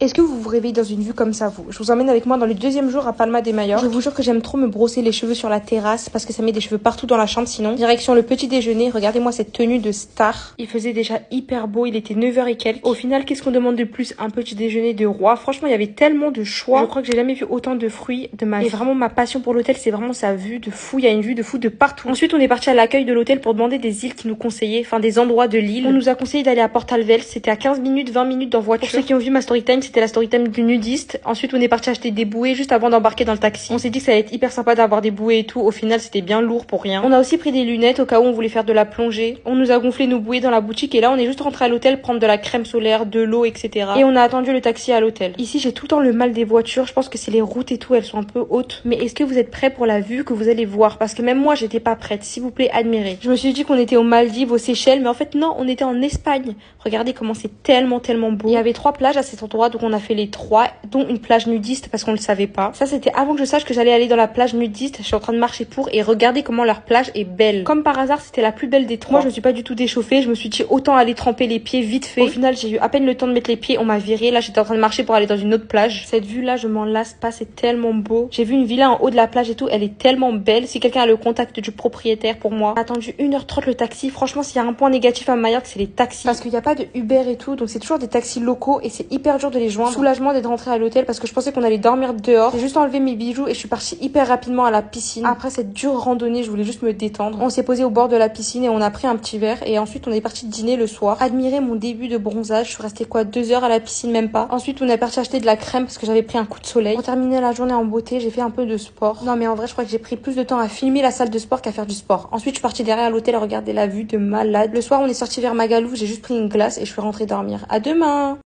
Est-ce que vous vous réveillez dans une vue comme ça, vous? Je vous emmène avec moi dans le deuxième jour à Palma de Mallorca. Je vous jure que j'aime trop me brosser les cheveux sur la terrasse parce que ça met des cheveux partout dans la chambre sinon. Direction le petit déjeuner, regardez-moi cette tenue de star. Il faisait déjà hyper beau, il était 9h et quelques. Au final, qu'est-ce qu'on demande de plus? Un petit déjeuner de roi. Franchement, il y avait tellement de choix. Je crois que j'ai jamais vu autant de fruits de ma vie. Et vraiment, ma passion pour l'hôtel, c'est vraiment sa vue de fou. Il y a une vue de fou de partout. Ensuite, on est parti à l'accueil de l'hôtel pour demander des îles qui nous conseillaient, enfin des endroits de l'île. On nous a conseillé d'aller à Port Alvel. C'était à 15 minutes, 20 minutes en voiture. Pour ceux qui ont vu ma story time, c'était la story time du nudiste. Ensuite, on est parti acheter des bouées juste avant d'embarquer dans le taxi. On s'est dit que ça allait être hyper sympa d'avoir des bouées et tout. Au final, c'était bien lourd pour rien. On a aussi pris des lunettes au cas où on voulait faire de la plongée. On nous a gonflé nos bouées dans la boutique et là, on est juste rentré à l'hôtel prendre de la crème solaire, de l'eau, etc. Et on a attendu le taxi à l'hôtel. Ici, j'ai tout le temps le mal des voitures. Je pense que c'est les routes et tout, elles sont un peu hautes. Mais est-ce que vous êtes prêts pour la vue que vous allez voir? Parce que même moi, j'étais pas prête. S'il vous plaît, admirez. Je me suis dit qu'on était aux Maldives, aux Seychelles, mais en fait, non, on était en Espagne. Regardez comment c'est tellement beau. Il y avait 3 plages à cet endroit, donc on a fait les 3, dont une plage nudiste parce qu'on le savait pas. Ça, c'était avant que je sache que j'allais aller dans la plage nudiste. Je suis en train de marcher pour et regardez comment leur plage est belle. Comme par hasard, c'était la plus belle des 3. Moi, je me suis pas du tout déchauffée. Je me suis dit autant aller tremper les pieds vite fait. Au final, j'ai eu à peine le temps de mettre les pieds. On m'a viré. Là, j'étais en train de marcher pour aller dans une autre plage. Cette vue-là, je m'en lasse pas. C'est tellement beau. J'ai vu une villa en haut de la plage et tout. Elle est tellement belle. Si quelqu'un a le contact du propriétaire pour moi. J'ai attendu 1h30 le taxi. Franchement, s'il y a un point négatif à Majorque, c'est les taxis. Parce qu'il n'y a pas de Uber et tout. Donc, c'est toujours des taxis locaux et c'est hyper dur de les joindre. Soulagement d'être rentré à l'hôtel parce que je pensais qu'on allait dormir dehors. J'ai juste enlevé mes bijoux et je suis partie hyper rapidement à la piscine. Après cette dure randonnée, je voulais juste me détendre. On s'est posé au bord de la piscine et on a pris un petit verre et ensuite on est parti dîner le soir. Admirer mon début de bronzage. Je suis restée 2 heures à la piscine, même pas. Ensuite, on est parti acheter de la crème parce que j'avais pris un coup de soleil. Pour terminer la journée en beauté, j'ai fait un peu de sport. Non mais en vrai, je crois que j'ai pris plus de temps à filmer la salle de sport qu'à faire du sport. Ensuite, je suis partie derrière l'hôtel regarder la vue de malade. Le soir, on est sorti vers Magaluf, j'ai juste pris une glace et je suis rentrée dormir. À demain.